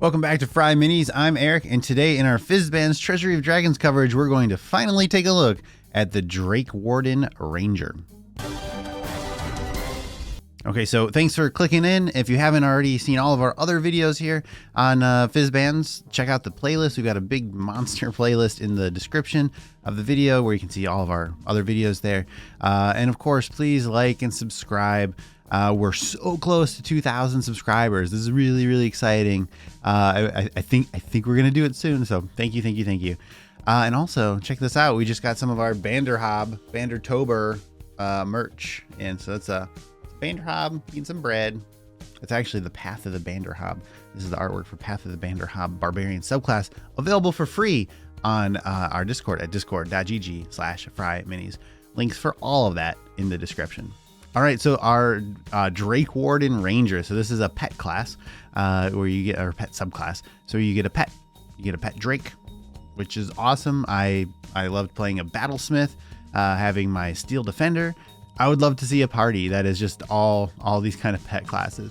Welcome back to FryMinis. I'm Eric, and today in our Fizban's Treasury of Dragons coverage, we're going to finally take a look at the Drakewarden Ranger. Okay, so thanks for clicking in. If you haven't already seen all of our other videos here on Fizban's, check out the playlist. We've got a big monster playlist in the description of the video where you can see all of our other videos there. And of course, please like and subscribe. We're so close to 2,000 subscribers. This is really, really exciting. I think we're gonna do it soon. So thank you. And also check this out. We just got some of our Bandertober merch, and so that's a Banderhob eating some bread. It's actually the Path of the Banderhob. This is the artwork for Path of the Banderhob Barbarian subclass, available for free on our Discord at discord.gg/FryMinis. Links for all of that in the description. All right, so our Drakewarden Ranger. So this is a pet class where you get, or pet subclass. So you get a pet Drake, which is awesome. I loved playing a Battlesmith, having my Steel Defender. I would love to see a party that is just all these kind of pet classes.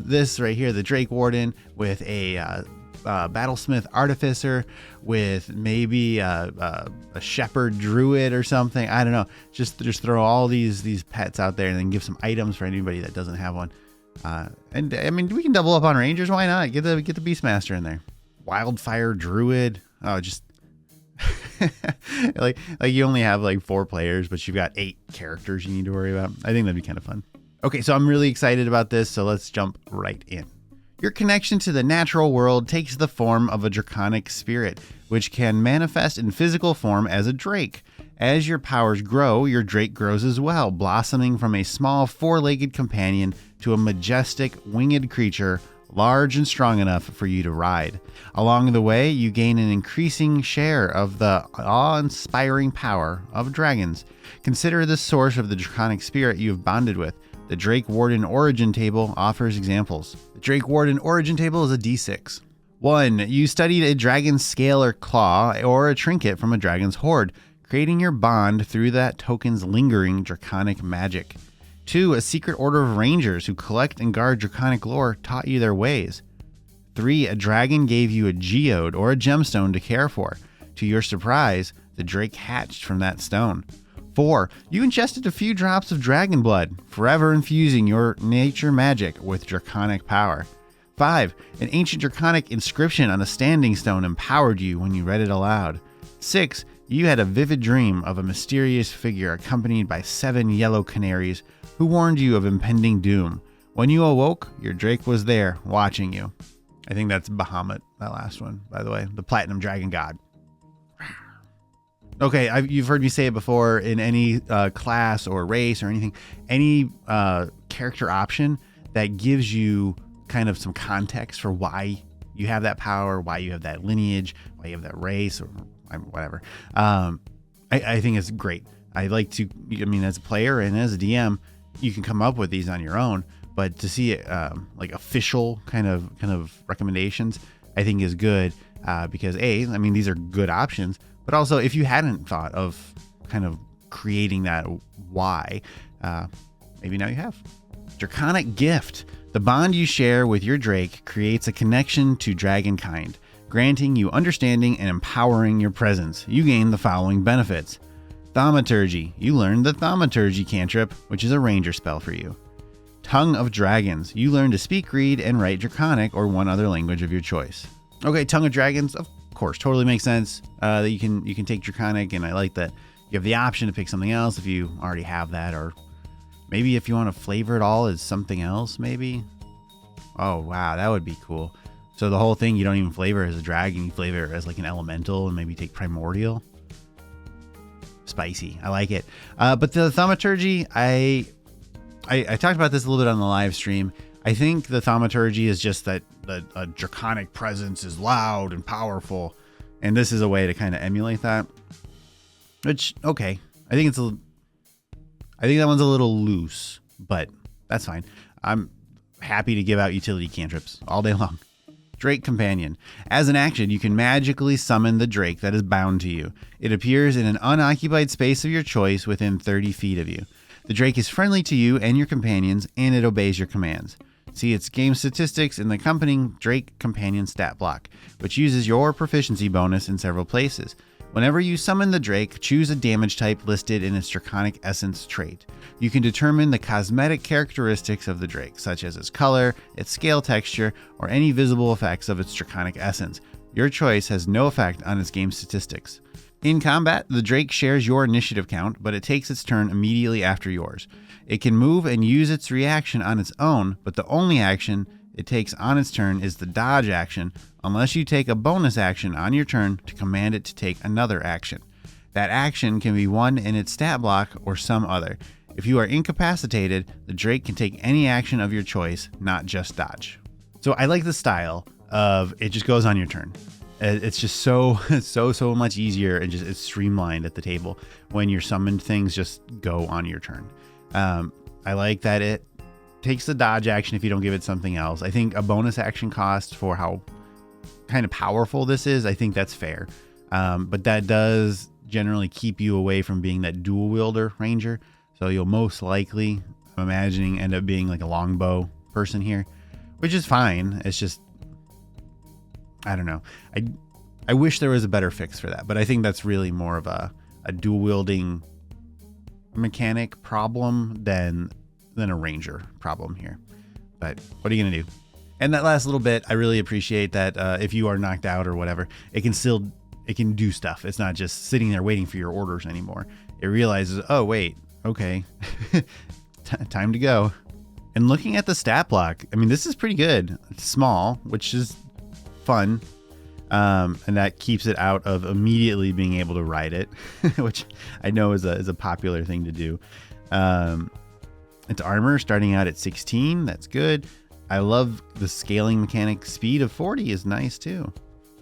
This right here, the Drakewarden with a Battlesmith Artificer, with maybe a Shepherd Druid or something. I don't know. Just throw all these pets out there and then give some items for anybody that doesn't have one. And I mean, we can double up on Rangers. Why not? Get the Beastmaster in there. Wildfire Druid. Oh, just like you only have like 4 players, but you've got 8 characters you need to worry about. I think that'd be kind of fun. Okay, so I'm really excited about this. So let's jump right in. Your connection to the natural world takes the form of a draconic spirit, which can manifest in physical form as a drake. As your powers grow, your drake grows as well, blossoming from a small 4-legged companion to a majestic winged creature, large and strong enough for you to ride. Along the way, you gain an increasing share of the awe-inspiring power of dragons. Consider the source of the draconic spirit you have bonded with. The Drakewarden Origin Table offers examples. The Drakewarden Origin Table is a D6. 1. You studied a dragon's scale or claw or a trinket from a dragon's hoard, creating your bond through that token's lingering draconic magic. 2. A secret order of rangers who collect and guard draconic lore taught you their ways. 3. A dragon gave you a geode or a gemstone to care for. To your surprise, the drake hatched from that stone. 4. You ingested a few drops of dragon blood, forever infusing your nature magic with draconic power. 5. An ancient draconic inscription on a standing stone empowered you when you read it aloud. 6. You had a vivid dream of a mysterious figure accompanied by 7 yellow canaries who warned you of impending doom. When you awoke, your drake was there, watching you. I think that's Bahamut, that last one, by the way, the Platinum Dragon God. Okay, you've heard me say it before, in any class or race or anything, any character option that gives you kind of some context for why you have that power, why you have that lineage, why you have that race, or whatever. I think it's great. I like to, I mean, as a player and as a DM, you can come up with these on your own, but to see it like official kind of recommendations, I think is good because I mean, these are good options. But also, if you hadn't thought of kind of creating that why, maybe now you have. Draconic Gift. The bond you share with your drake creates a connection to dragonkind, granting you understanding and empowering your presence. You gain the following benefits. Thaumaturgy. You learn the Thaumaturgy cantrip, which is a ranger spell for you. Tongue of Dragons. You learn to speak, read, and write Draconic or one other language of your choice. Okay, Tongue of Dragons, of course, totally makes sense that you can take Draconic, and I like that you have the option to pick something else if you already have that, or maybe if you want to flavor it all as something else, maybe. Oh wow, that would be cool. So the whole thing, you don't even flavor it as a dragon, you flavor it as like an elemental, and maybe take Primordial. Spicy, I like it. But the Thaumaturgy, I talked about this a little bit on the live stream. I think the Thaumaturgy is just that a draconic presence is loud and powerful, and this is a way to kind of emulate that. Which, okay, I think that one's a little loose, but that's fine. I'm happy to give out utility cantrips all day long. Drake Companion. As an action, you can magically summon the drake that is bound to you. It appears in an unoccupied space of your choice within 30 feet of you. The drake is friendly to you and your companions, and it obeys your commands. See its game statistics in the accompanying Drake companion stat block, which uses your proficiency bonus in several places. Whenever you summon the Drake, choose a damage type listed in its Draconic Essence trait. You can determine the cosmetic characteristics of the Drake, such as its color, its scale texture, or any visible effects of its Draconic Essence. Your choice has no effect on its game statistics. In combat, the Drake shares your initiative count, but it takes its turn immediately after yours. It can move and use its reaction on its own, but the only action it takes on its turn is the dodge action, unless you take a bonus action on your turn to command it to take another action. That action can be one in its stat block or some other. If you are incapacitated, the Drake can take any action of your choice, not just dodge. So I like the style of it just goes on your turn. It's just so much easier, and just it's streamlined at the table when your summoned things just go on your turn. I like that it takes the dodge action if you don't give it something else. I think a bonus action cost for how kind of powerful this is, I think that's fair. But that does generally keep you away from being that dual wielder ranger. So you'll most likely, I'm imagining, end up being like a longbow person here, which is fine. It's just, I don't know. I wish there was a better fix for that, but I think that's really more of a dual wielding mechanic problem than a ranger problem here. But what are you gonna do? And that last little bit, I really appreciate that. If you are knocked out or whatever, it can do stuff. It's not just sitting there waiting for your orders anymore. It realizes, oh wait, okay, time to go. And looking at the stat block, I mean, this is pretty good. It's small, which is fun. And that keeps it out of immediately being able to ride it, which I know is a popular thing to do. Its armor starting out at 16. That's good. I love the scaling mechanic. Speed of 40 is nice too.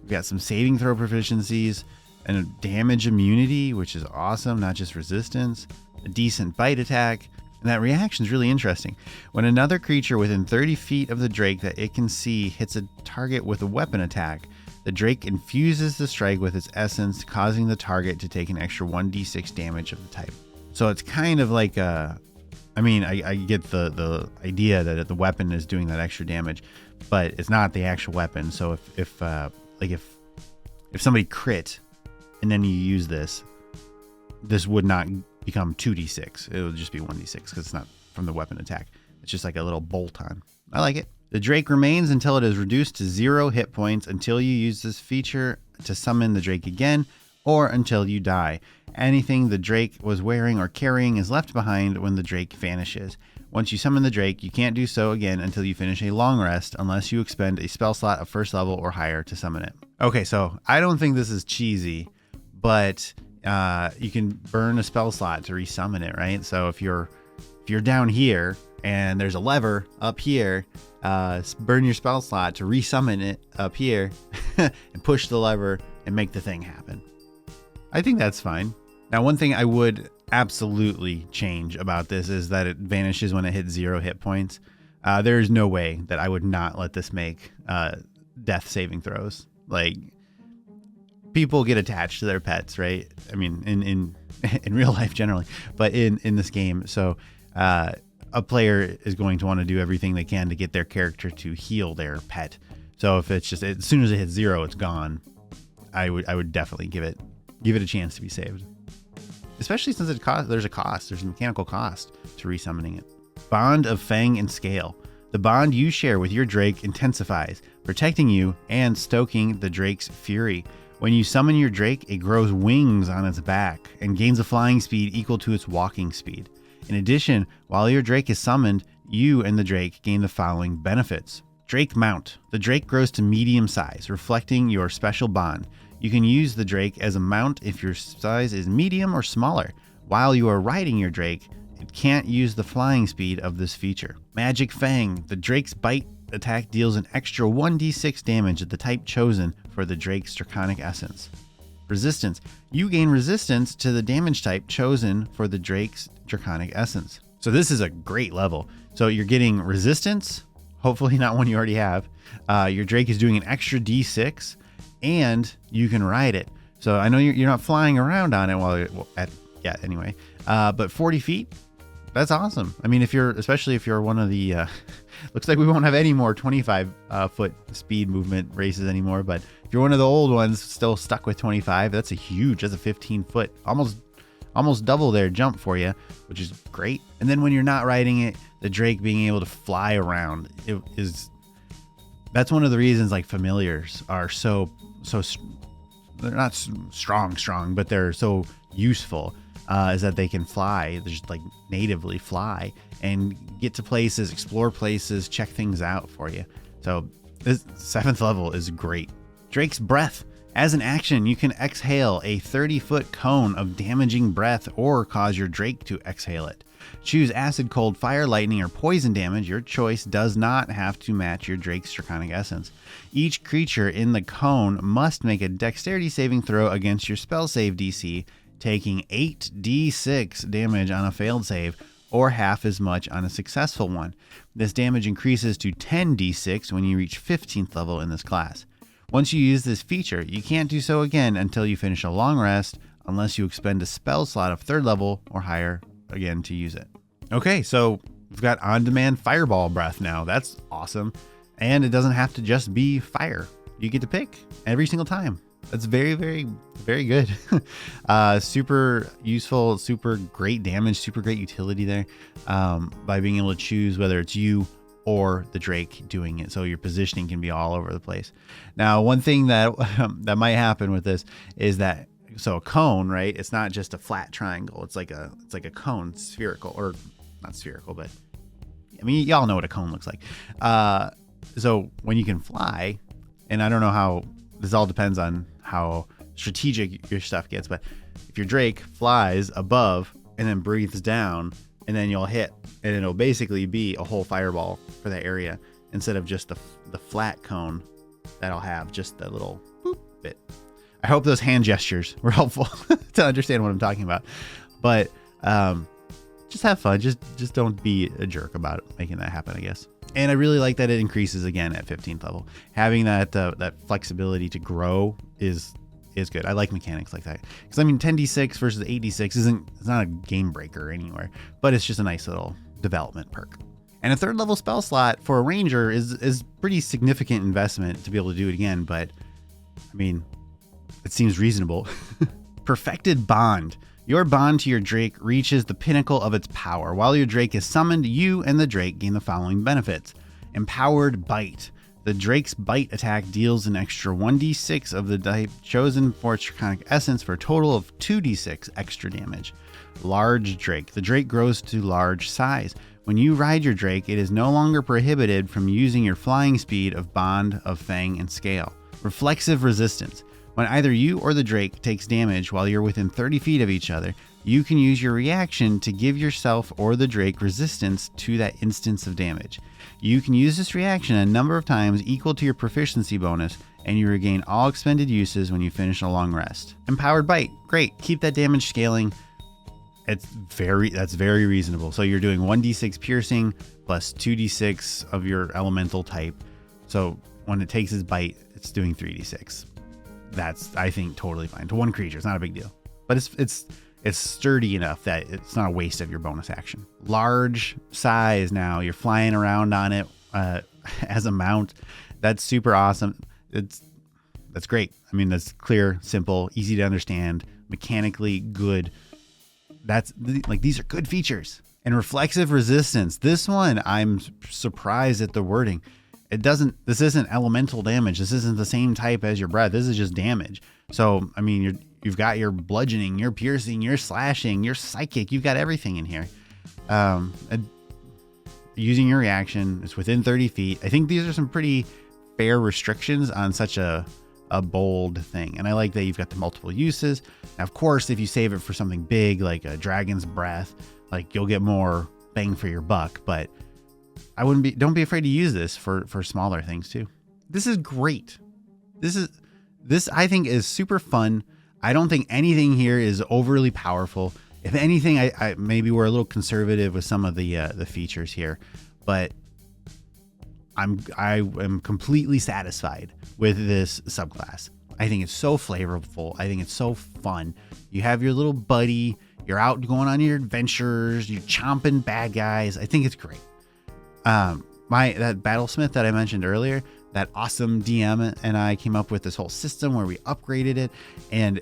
We've got some saving throw proficiencies and a damage immunity, which is awesome. Not just resistance, a decent bite attack. And that reaction is really interesting. When another creature within 30 feet of the Drake that it can see hits a target with a weapon attack, the Drake infuses the strike with its essence, causing the target to take an extra 1d6 damage of the type. So it's kind of like I get the idea that the weapon is doing that extra damage, but it's not the actual weapon. So if somebody crit and then you use this would not become 2d6. It would just be 1d6 because it's not from the weapon attack. It's just like a little bolt on. I like it. The Drake remains until it is reduced to 0 hit points until you use this feature to summon the Drake again, or until you die. Anything the Drake was wearing or carrying is left behind when the Drake vanishes. Once you summon the Drake, you can't do so again until you finish a long rest, unless you expend a spell slot of first level or higher to summon it. Okay, so I don't think this is cheesy, but you can burn a spell slot to resummon it, right? So if you're down here and there's a lever up here, burn your spell slot to resummon it up here and push the lever and make the thing happen. I think that's fine. Now, one thing I would absolutely change about this is that it vanishes when it hits 0 hit points. There is no way that I would not let this make death saving throws. Like, people get attached to their pets, right? I mean, in real life generally, but in this game. So a player is going to want to do everything they can to get their character to heal their pet. So if it's just, as soon as it hits 0, it's gone. I would definitely give it a chance to be saved. Especially since there's a mechanical cost to resummoning it. Bond of Fang and Scale. The bond you share with your Drake intensifies, protecting you and stoking the Drake's fury. When you summon your Drake, it grows wings on its back and gains a flying speed equal to its walking speed. In addition, while your Drake is summoned, you and the Drake gain the following benefits. Drake Mount. The Drake grows to medium size, reflecting your special bond. You can use the Drake as a mount if your size is medium or smaller. While you are riding your Drake, it can't use the flying speed of this feature. Magic Fang. The Drake's bite attack deals an extra 1d6 damage at the type chosen for the Drake's Draconic Essence. Resistance. You gain resistance to the damage type chosen for the Drake's Draconic Essence. So this is a great level. So you're getting resistance, hopefully not one you already have. Your Drake is doing an extra d6, and you can ride it. So I know you're not flying around on it while you're anyway. But 40 feet, that's awesome. I mean, especially if you're one of the Looks like we won't have any more 25 foot speed movement races anymore. But if you're one of the old ones still stuck with 25, that's a 15 foot, almost double their jump for you, which is great. And then when you're not riding it, the Drake being able to fly around, that's one of the reasons like familiars are so they're not strong, but they're so useful, is that they can fly. They just like natively fly and get to places, explore places, check things out for you. So this 7th level is great. Drake's Breath. As an action, you can exhale a 30-foot cone of damaging breath or cause your Drake to exhale it. Choose acid, cold, fire, lightning, or poison damage. Your choice does not have to match your Drake's Draconic Essence. Each creature in the cone must make a dexterity saving throw against your spell save DC, taking 8d6 damage on a failed save, or half as much on a successful one. This damage increases to 10d6 when you reach 15th level in this class. Once you use this feature, you can't do so again until you finish a long rest, unless you expend a spell slot of 3rd level or higher again to use it. Okay, so we've got on-demand fireball breath now. That's awesome. And it doesn't have to just be fire. You get to pick every single time. That's very, very, very good. Super useful, super great damage, super great utility there, by being able to choose whether it's you or the Drake doing it. So your positioning can be all over the place. Now, one thing that that might happen with this is that, so a cone, right? It's not just a flat triangle. It's like a cone, spherical, or not spherical, but I mean, y'all know what a cone looks like. So when you can fly, and I don't know how, this all depends on how strategic your stuff gets, but if your Drake flies above and then breathes down, and then you'll hit, and it'll basically be a whole fireball for that area instead of just the flat cone that'll have just a little boop bit. I hope those hand gestures were helpful to understand what I'm talking about. But just have fun. Just don't be a jerk about it, making that happen, I guess. And I really like that it increases again at 15th level. Having that flexibility to grow is good. I like mechanics like that. Because I mean, 10d6 versus 8d6 it's not a game breaker anywhere, but it's just a nice little development perk. And a 3rd level spell slot for a ranger is pretty significant investment to be able to do it again, but I mean, it seems reasonable. Perfected Bond. Your bond to your Drake reaches the pinnacle of its power. While your Drake is summoned, you and the Drake gain the following benefits. Empowered Bite. The Drake's bite attack deals an extra 1d6 of the type chosen for its Draconic Essence for a total of 2d6 extra damage. Large Drake. The Drake grows to large size. When you ride your Drake, it is no longer prohibited from using your flying speed of Bond of Fang and Scale. Reflexive Resistance. When either you or the Drake takes damage while you're within 30 feet of each other, you can use your reaction to give yourself or the Drake resistance to that instance of damage. You can use this reaction a number of times equal to your proficiency bonus, and you regain all expended uses when you finish a long rest. Empowered Bite. Great. Keep that damage scaling. That's very reasonable. So you're doing 1d6 piercing plus 2d6 of your elemental type. So when it takes its bite, it's doing 3d6. That's, I think, totally fine. To one creature, it's not a big deal. But it's sturdy enough that it's not a waste of your bonus action. Large size now. You're flying around on it as a mount. That's super awesome. That's great. I mean, that's clear, simple, easy to understand, mechanically good. That's like, these are good features. And Reflexive Resistance. This one, I'm surprised at the wording. This isn't elemental damage. This isn't the same type as your breath. This is just damage. So, I mean, you've got your bludgeoning, your piercing, your slashing, your psychic. You've got everything in here. Using your reaction, it's within 30 feet. I think these are some pretty fair restrictions on such a bold thing. And I like that you've got the multiple uses. Now, of course, if you save it for something big, like a dragon's breath, like you'll get more bang for your buck, but don't be afraid to use this for smaller things too. This is great. This I think is super fun. I don't think anything here is overly powerful. If anything, I maybe we're a little conservative with some of the features here, but I am completely satisfied with this subclass. I think it's so flavorful. I think it's so fun. You have your little buddy. You're out going on your adventures. You're chomping bad guys. I think it's great. that battlesmith that I mentioned earlier, that awesome DM and I came up with this whole system where we upgraded it, and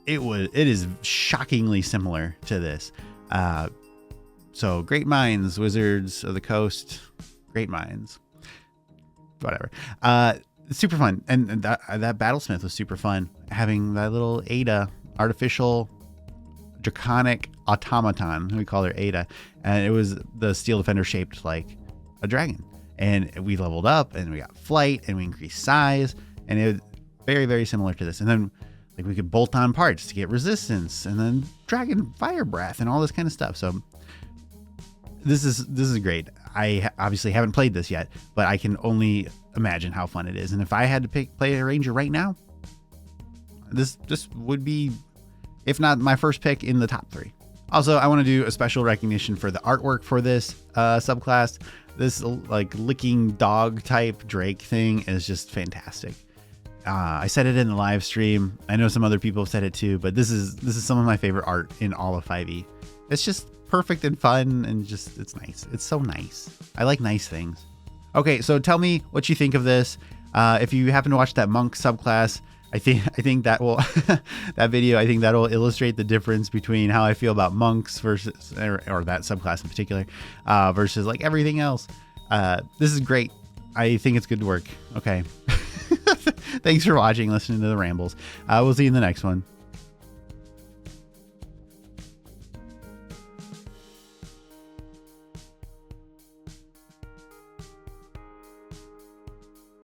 it is shockingly similar to this. So great minds, Wizards of the Coast, great minds, whatever. Super fun. And that battlesmith was super fun, having that little Ada, artificial draconic automaton, we call her Ada, and it was the steel defender shaped like a dragon. And we leveled up and we got flight and we increased size, and it was very, very similar to this. And then like we could bolt on parts to get resistance, and then dragon fire breath and all this kind of stuff. So this is great. I obviously haven't played this yet, but I can only imagine how fun it is. And if I had to play a ranger right now, this would be, if not my first pick, in the top 3. Also, I want to do a special recognition for the artwork for this subclass. This like licking dog type Drake thing is just fantastic. I said it in the live stream. I know some other people have said it too, but this is some of my favorite art in all of 5e. It's just perfect and fun, and just, it's nice. It's so nice. I like nice things. Okay, so tell me what you think of this. If you happen to watch that monk subclass, I think that will that video, I think that'll illustrate the difference between how I feel about monks versus or that subclass in particular versus like everything else. This is great. I think it's good work. Okay. Thanks for watching, listening to the rambles. We'll see you in the next one.